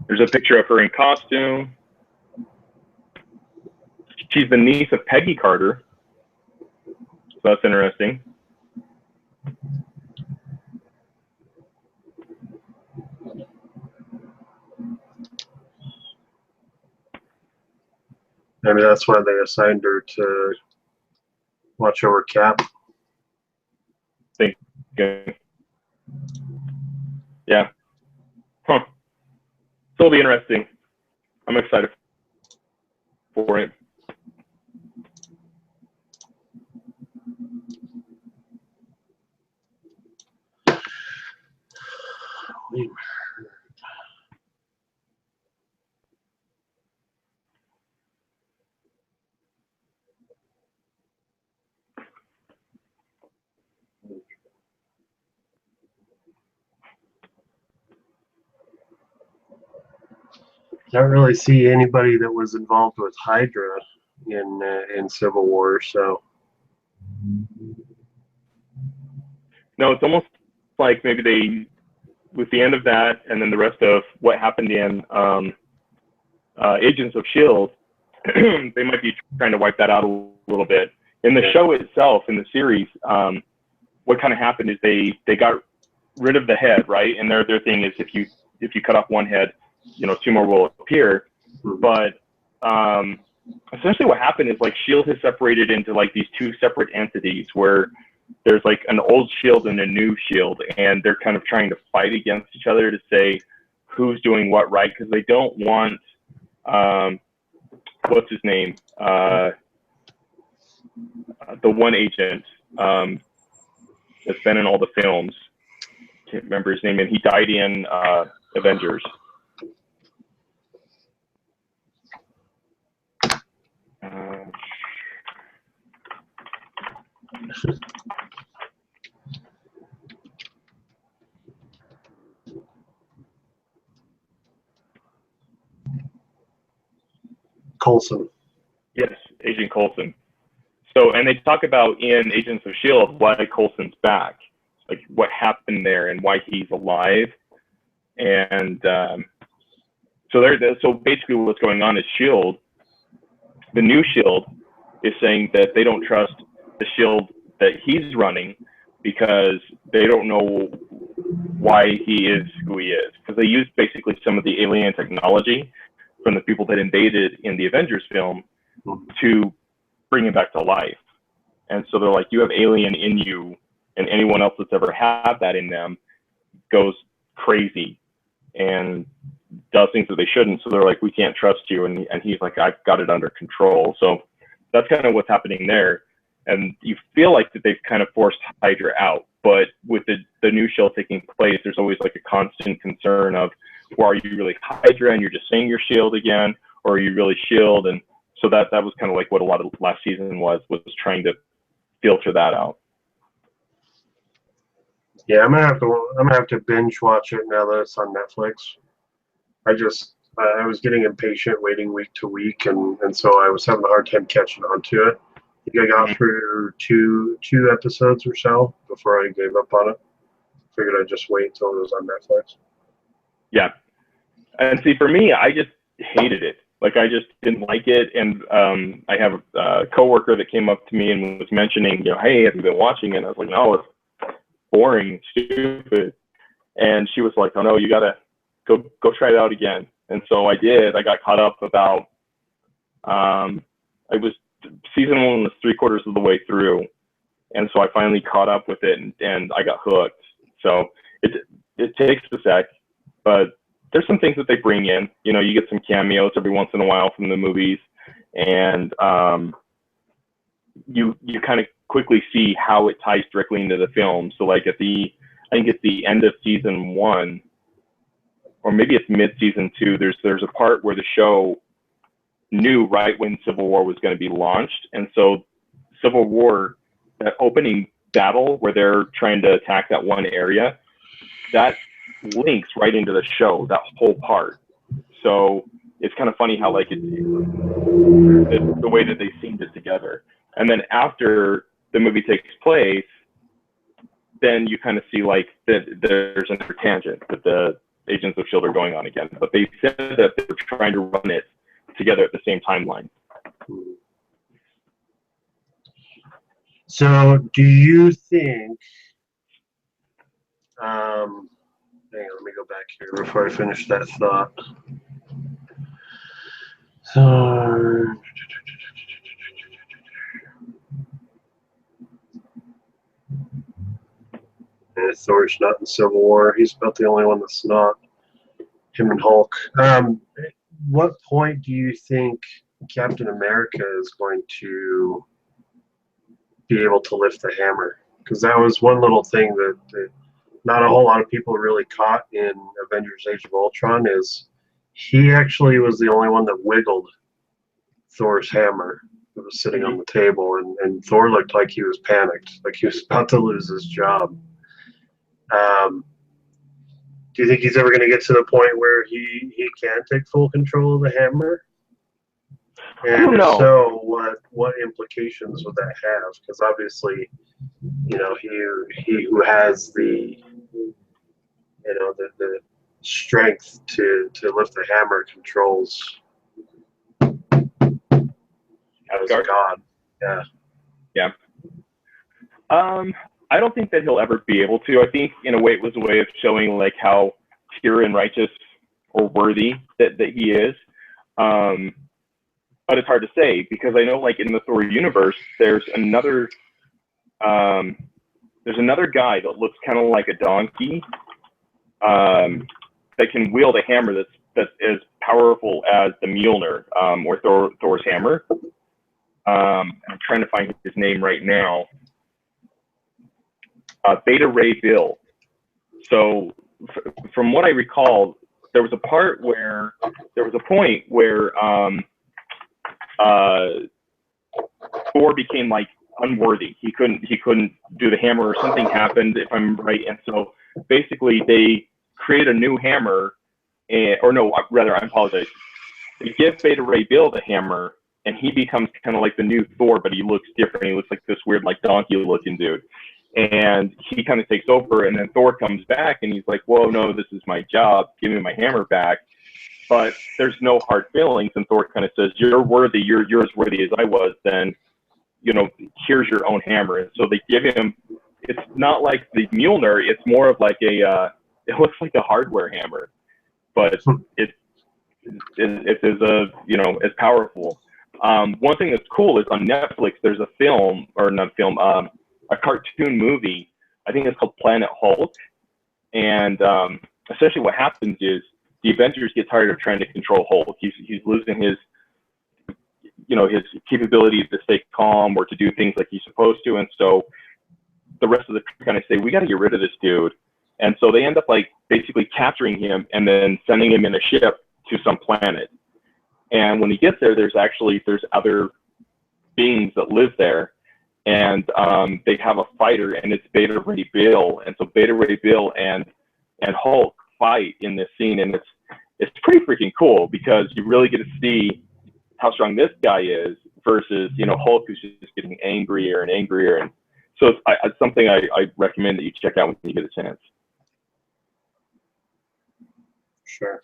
There's a picture of her in costume. She's the niece of Peggy Carter. So that's interesting. Maybe that's why they assigned her to watch over Cap. Think. Yeah. Huh. So it'll be interesting. I'm excited for it. I don't really see anybody that was involved with Hydra in Civil War, so. No, it's almost like maybe they, with the end of that, and then the rest of what happened in Agents of S.H.I.E.L.D., they might be trying to wipe that out a little bit. In the show itself, in the series, what kind of happened is they got rid of the head, right? And their thing is if you cut off one head, two more will appear. But essentially what happened is like S.H.I.E.L.D. has separated into like these two separate entities where there's like an old S.H.I.E.L.D. and a new S.H.I.E.L.D. and they're kind of trying to fight against each other to say who's doing what right, because they don't want what's his name, the one agent that's been in all the films. Can't remember his name, and he died in Avengers. Coulson. Yes, Agent Coulson. So, and they talk about in Agents of S.H.I.E.L.D. why Coulson's back, like what happened there and why he's alive. And so basically what's going on is S.H.I.E.L.D., the new S.H.I.E.L.D. is saying that they don't trust the S.H.I.E.L.D. that he's running because they don't know why he is who he is. Because they used basically some of the alien technology from the people that invaded in the Avengers film to bring him back to life. And so they're like, you have alien in you, and anyone else that's ever had that in them goes crazy and does things that they shouldn't. So they're like, we can't trust you. And he's like, I've got it under control. So that's kind of what's happening there. And you feel like that they've kind of forced Hydra out. But with the new S.H.I.E.L.D. taking place, there's always like a constant concern of, well, are you really Hydra and you're just saying you're S.H.I.E.L.D. again? Or are you really S.H.I.E.L.D.? And so that was kind of like what a lot of last season was trying to filter that out. Yeah, I'm gonna have to binge watch it now that it's on Netflix. I was getting impatient waiting week to week, and so I was having a hard time catching on to it. I think I got through two episodes or so before I gave up on it. Figured I'd just wait until it was on Netflix. Yeah, and see, for me, I just hated it. Like, I just didn't like it, and I have a coworker that came up to me and was mentioning, hey, have you been watching it? And I was like, no, it's boring, stupid. And she was like, "Oh no, you gotta go try it out again." And so I did. I got caught up about I was season one was 3/4 of the way through, and so I finally caught up with it, and I got hooked. So it takes a sec, but there's some things that they bring in. You know, you get some cameos every once in a while from the movies, and you kind of quickly see how it ties directly into the film. So like I think at the end of season one, or maybe it's mid season two, there's a part where the show knew right when Civil War was going to be launched, and so Civil War, that opening battle where they're trying to attack that one area, that links right into the show, that whole part. So it's kind of funny how like the way that they synced it together. And then after the movie takes place, then you kind of see like that there's another tangent that the Agents of S.H.I.E.L.D. are going on again. But they said that they were trying to run it together at the same timeline. So, do you think? Hang on, let me go back here before I finish that thought. So, Thor's not in Civil War. He's about the only one that's not. Him and Hulk. What point do you think Captain America is going to be able to lift the hammer? Because that was one little thing that not a whole lot of people really caught in Avengers: Age of Ultron is he actually was the only one that wiggled Thor's hammer that was sitting on the table, and Thor looked like he was panicked, like he was about to lose his job. Do you think he's ever going to get to the point where he can take full control of the hammer? And if so, what implications would that have? Because obviously, you know, he who has the the strength to lift the hammer controls as a god. Yeah. Yeah. I don't think that he'll ever be able to. I think in a way it was a way of showing like how pure and righteous or worthy that he is. But it's hard to say because I know like in the Thor universe, there's another guy that looks kind of like a donkey that can wield a hammer that's as powerful as the Mjolnir or Thor's hammer. I'm trying to find his name right now. Beta Ray Bill. So from what I recall, there was a point where Thor became like unworthy. He couldn't do the hammer, or something happened, if I'm right. And so basically they create a new hammer, I apologize. They give Beta Ray Bill the hammer, and he becomes kind of like the new Thor, but he looks different. He looks like this weird like donkey looking dude. And he kind of takes over, and then Thor comes back, and he's like, "Whoa, no, this is my job. Give me my hammer back." But there's no hard feelings, and Thor kind of says, "You're worthy. You're as worthy as I was. Then, here's your own hammer." And so they give him. It's not like the Mjolnir. It's more of like it looks like a hardware hammer, but it's as powerful. One thing that's cool is on Netflix. There's a a cartoon movie. I think it's called Planet Hulk. And essentially what happens is the Avengers get tired of trying to control Hulk. He's losing his capability to stay calm or to do things like he's supposed to. And so the rest of the crew kind of say, we got to get rid of this dude. And so they end up like basically capturing him and then sending him in a ship to some planet. And when he gets there, there's other beings that live there. And they have a fighter, and it's Beta Ray Bill. And so Beta Ray Bill and Hulk fight in this scene, and it's pretty freaking cool because you really get to see how strong this guy is versus Hulk, who's just getting angrier and angrier. And so it's something I recommend that you check out when you get a chance. Sure.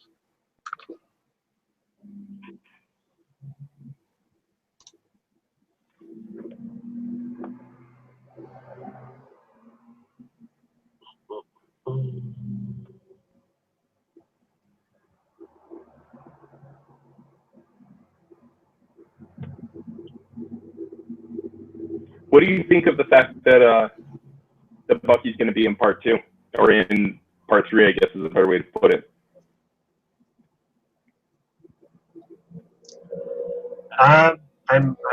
what do you think of the fact that Bucky's going to be in part 2 or in part 3? I guess is a better way to put it. I'm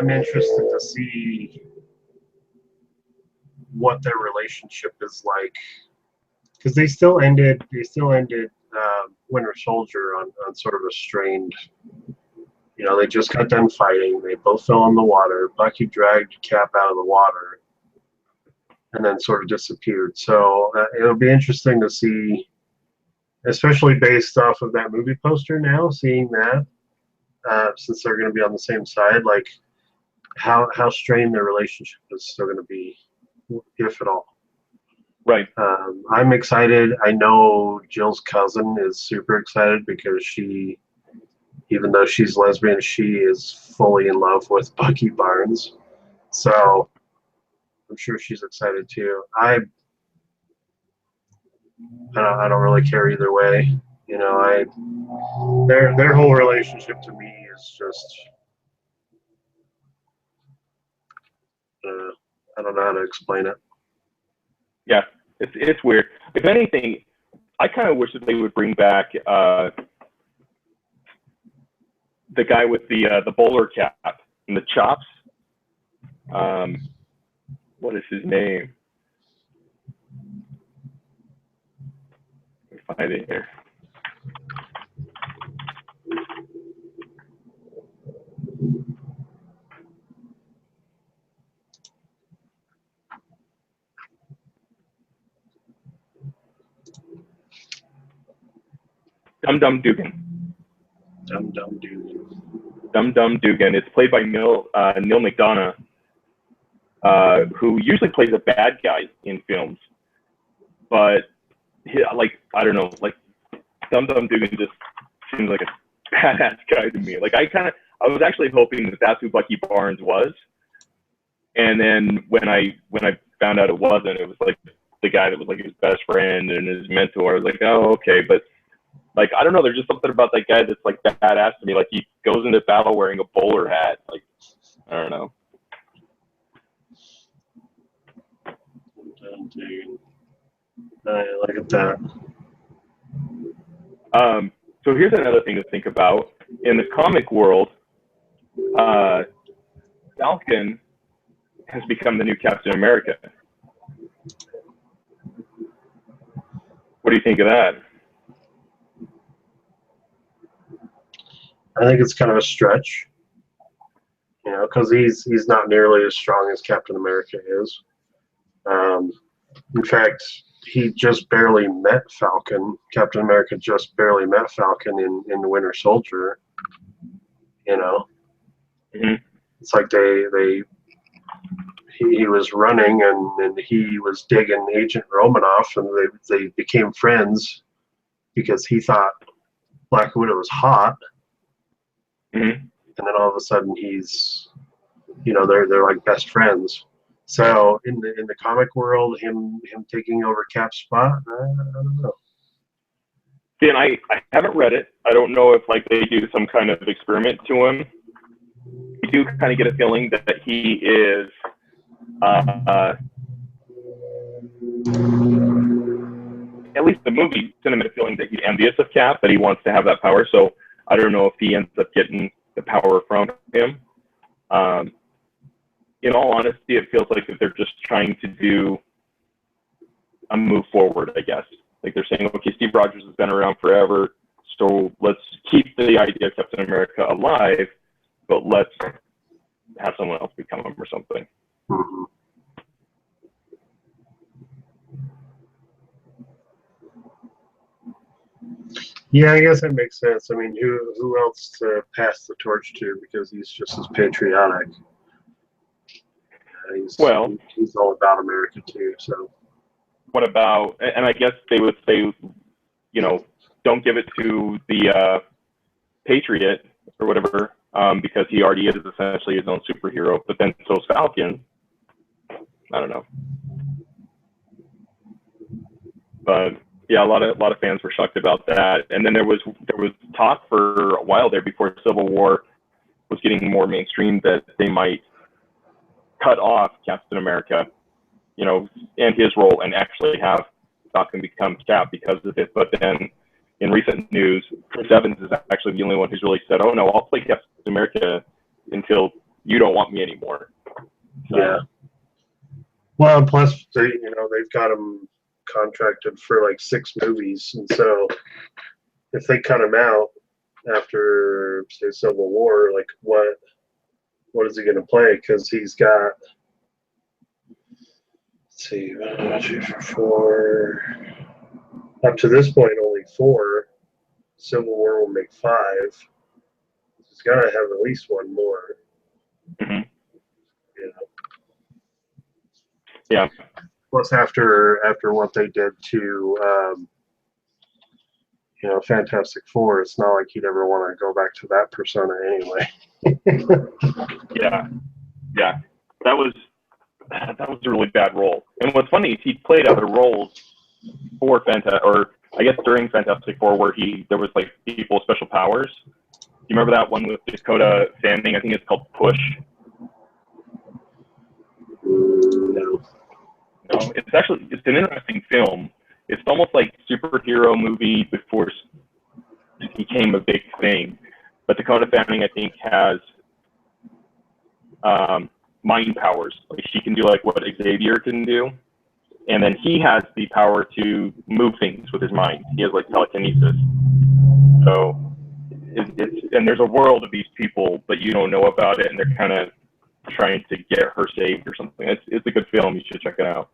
interested to see what their relationship is like, because they still ended Winter Soldier on sort of a strained. You know, they just got done fighting. They both fell in the water. Bucky dragged Cap out of the water, and then sort of disappeared. So it'll be interesting to see, especially based off of that movie poster now, seeing that. Since they're going to be on the same side, like how strained their relationship is still going to be, if at all. Right. I'm excited. I know Jill's cousin is super excited because she, even though she's lesbian, she is fully in love with Bucky Barnes. So I'm sure she's excited too. I don't really care either way. You know, their whole relationship to me is just I don't know how to explain it. Yeah, it's weird. If anything, I kind of wish that they would bring back the guy with the bowler cap and the chops. What is his name? Let me find it here. Dum Dum Dugan. Dum Dum Dugan. Dum Dum Dugan. It's played by Neil McDonough, who usually plays a bad guy in films, but I don't know, like Dum Dum Dugan just seems like a badass guy to me. Like I was actually hoping that that's who Bucky Barnes was, and then when I found out it wasn't, it was like the guy that was like his best friend and his mentor. I was like, oh, okay, but like I don't know, there's just something about that guy that's like badass to me. Like he goes into battle wearing a bowler hat. Like I don't know. I look at that. So here's another thing to think about. In the comic world, Falcon has become the new Captain America. What do you think of that? I think it's kind of a stretch, you know, because he's not nearly as strong as Captain America is. In fact, he just barely met Falcon. Captain America just barely met Falcon in the Winter Soldier. You know, It's like he was running and he was digging Agent Romanoff, and they became friends because he thought Black Widow was hot. And then all of a sudden he's, you know, they're like best friends. So in the comic world, him taking over Cap's spot, I don't know. See, and I haven't read it. I don't know if like they do some kind of experiment to him. You do kind of get a feeling that he is at least the movie cinematic feeling that he's envious of Cap, that he wants to have that power. So I don't know if he ends up getting the power from him. In all honesty, it feels like that they're just trying to do a move forward, I guess. Like they're saying, okay, Steve Rogers has been around forever, so let's keep the idea of Captain America alive, but let's have someone else become him or something. Mm-hmm. Yeah, I guess that makes sense. I mean, who else to pass the torch to, because he's just as patriotic. He's all about America too. So what about? And I guess they would say, you know, don't give it to the Patriot or whatever, because he already is essentially his own superhero. But then so's Falcon. I don't know. But yeah, a lot of fans were shocked about that. And then there was talk for a while there before Civil War was getting more mainstream that they might cut off Captain America, you know, and his role, and actually have Falcon become Cap because of it. But then in recent news, Chris Evans is actually the only one who's really said, "Oh no, I'll play Captain America until you don't want me anymore." So, yeah. Well, and plus they've got him contracted for like 6 movies, and so if they cut him out after say Civil War, like what is he going to play? Because he's got, let's see, 2 for 4. Up to this point, only 4. Civil War will make 5. He's got to have at least one more. mm-hmm. You know? Yeah. Plus, after what they did to Fantastic Four, it's not like he'd ever want to go back to that persona anyway. Yeah. That was a really bad role. And what's funny is he played other roles for during Fantastic Four, where there was like people with special powers. You remember that one with Dakota Fanning? I think it's called Push. No. No, it's an interesting film. It's almost like superhero movie before it became a big thing. But Dakota Fanning, I think, has mind powers. Like she can do like what Xavier can do, and then he has the power to move things with his mind. He has like telekinesis. So and there's a world of these people, but you don't know about it, and they're kind of trying to get her saved or something. It's a good film. You should check it out.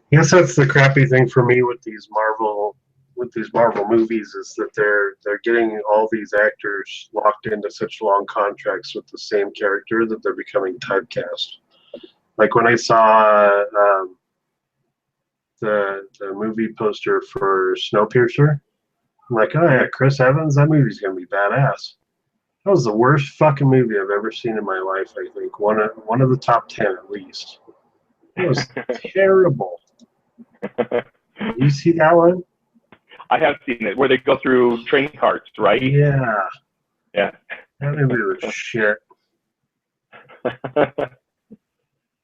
I guess that's the crappy thing for me with these Marvel movies is that they're getting all these actors locked into such long contracts with the same character that they're becoming typecast. Like when I saw the movie poster for Snowpiercer, I'm like, oh yeah, Chris Evans, that movie's gonna be badass. That was the worst fucking movie I've ever seen in my life. I think one of the top 10 at least. It was terrible. You see that one? I have seen it, where they go through train carts, right? Yeah. Yeah. That movie was shit.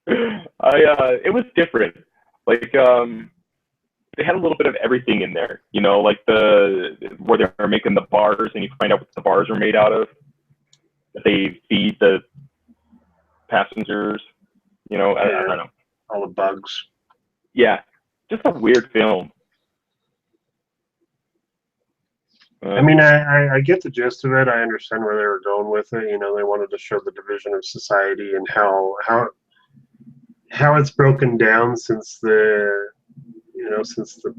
It was different. Like, they had a little bit of everything in there, you know, like where they're making the bars, and you find out what the bars are made out of, that they feed the passengers, you know. I don't know. All the bugs. Yeah. Just a weird film. I mean, I get the gist of it. I understand where they were going with it. You know, they wanted to show the division of society and how it's broken down since the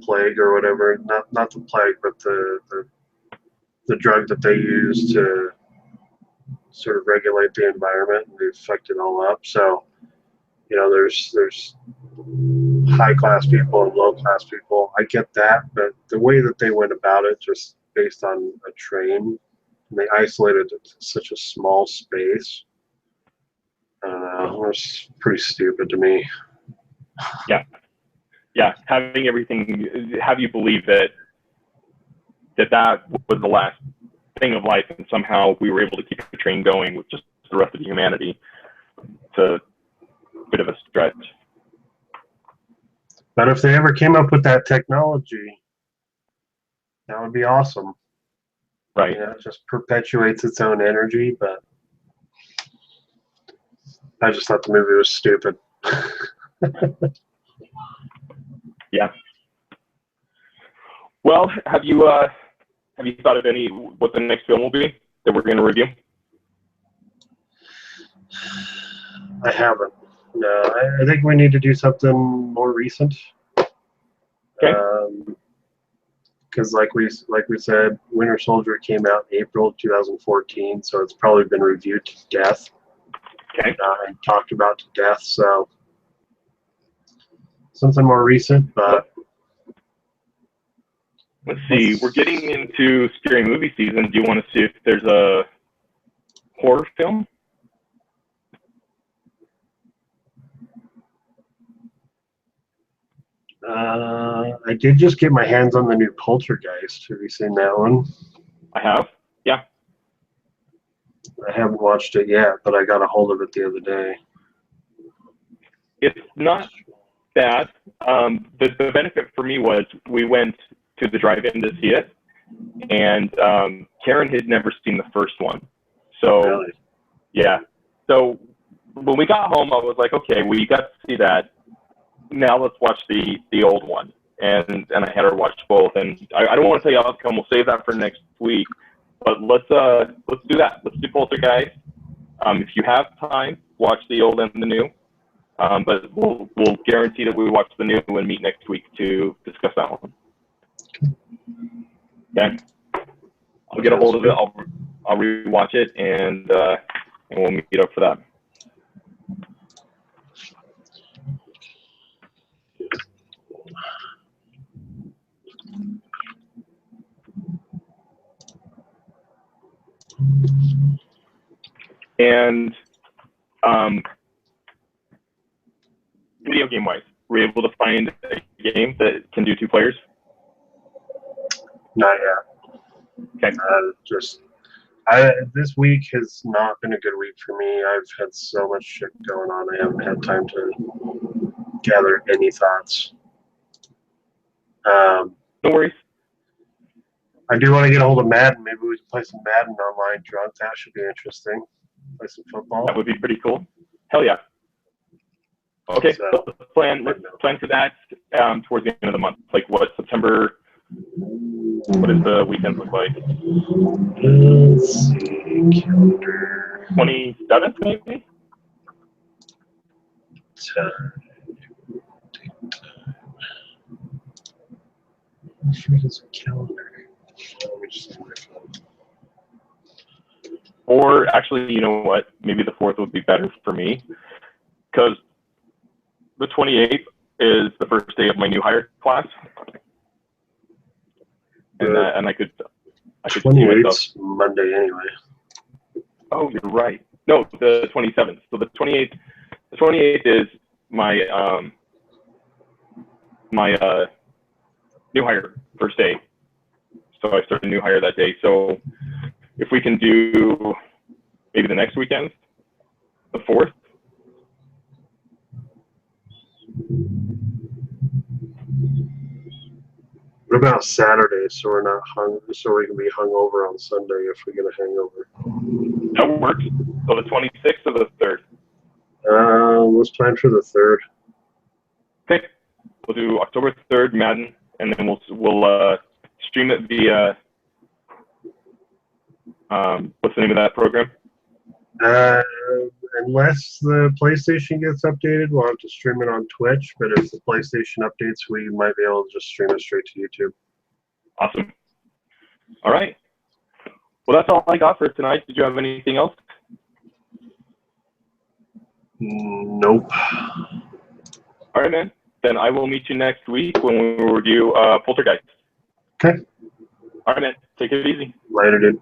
plague or whatever. Not the plague, but the drug that they use to sort of regulate the environment, and they fucked it all up. So, you know, there's high class people and low class people. I get that, but the way that they went about it, just based on a train, and they isolated it to such a small space. I don't know. It was pretty stupid to me. Yeah. Having everything have you believe that was the last thing of life, and somehow we were able to keep the train going with just the rest of humanity. It's a bit of a stretch. But if they ever came up with that technology, that would be awesome. Right. You know, it just perpetuates its own energy, but I just thought the movie was stupid. Yeah. Well, have you thought of what the next film will be that we're going to review? I haven't. No, I think we need to do something more recent. Okay. Because like we said, Winter Soldier came out in April 2014, so it's probably been reviewed to death. Okay. And talked about to death. So something more recent, but. Let's see. We're getting into scary movie season. Do you want to see if there's a horror film? I did just get my hands on the new Poltergeist. Have you seen that one? I have. Yeah. I haven't watched it yet, but I got a hold of it the other day. It's not bad. The benefit for me was we went to the drive-in to see it, and Karen had never seen the first one. So, Really? yeah. So when we got home, I was like, okay, we got to see that. Now let's watch the old one. And I had her watch both. And I don't want to tell you the outcome. We'll save that for next week. But let's do that. Let's do Poltergeist. If you have time, watch the old and the new. But we'll guarantee that we watch the new and meet next week to discuss that one. Okay. I'll get a hold of it. I'll rewatch it and we'll meet up for that. And video game wise, were you able to find a game that can do 2 players? Not yet. Okay. This week has not been a good week for me. I've had so much shit going on. I haven't had time to gather any thoughts. No worries. I do want to get a hold of Madden. Maybe we can play some Madden online drunk. That should be interesting. Play some football. That would be pretty cool. Hell yeah. Okay, so let's plan for that towards the end of the month. Like what, September? What does the weekend look like? Let's see, calendar. 27th, maybe? What is a calendar? Let me just see my phone. Or actually, you know what? Maybe the 4th would be better for me because the 28th is the first day of my new hire class, and I could see myself. Monday anyway. Oh, you're right. No, the 27th. So the 28th. The 28th is my new hire first day. So I start a new hire that day. So if we can do maybe the next weekend, the 4th. What about Saturday, so we're not so we can be hungover on Sunday if we get a hangover? That works. So the 26th or the 3rd? Let's plan for the 3rd. Okay. We'll do October 3rd, Madden, and then we'll stream it via what's the name of that program? Unless the PlayStation gets updated, we'll have to stream it on Twitch. But if the PlayStation updates, we might be able to just stream it straight to YouTube. Awesome. All right. Well, that's all I got for tonight. Did you have anything else? Nope. All right, man. Then I will meet you next week when we review Poltergeist. Okay. All right, man. Take it easy. Later, dude.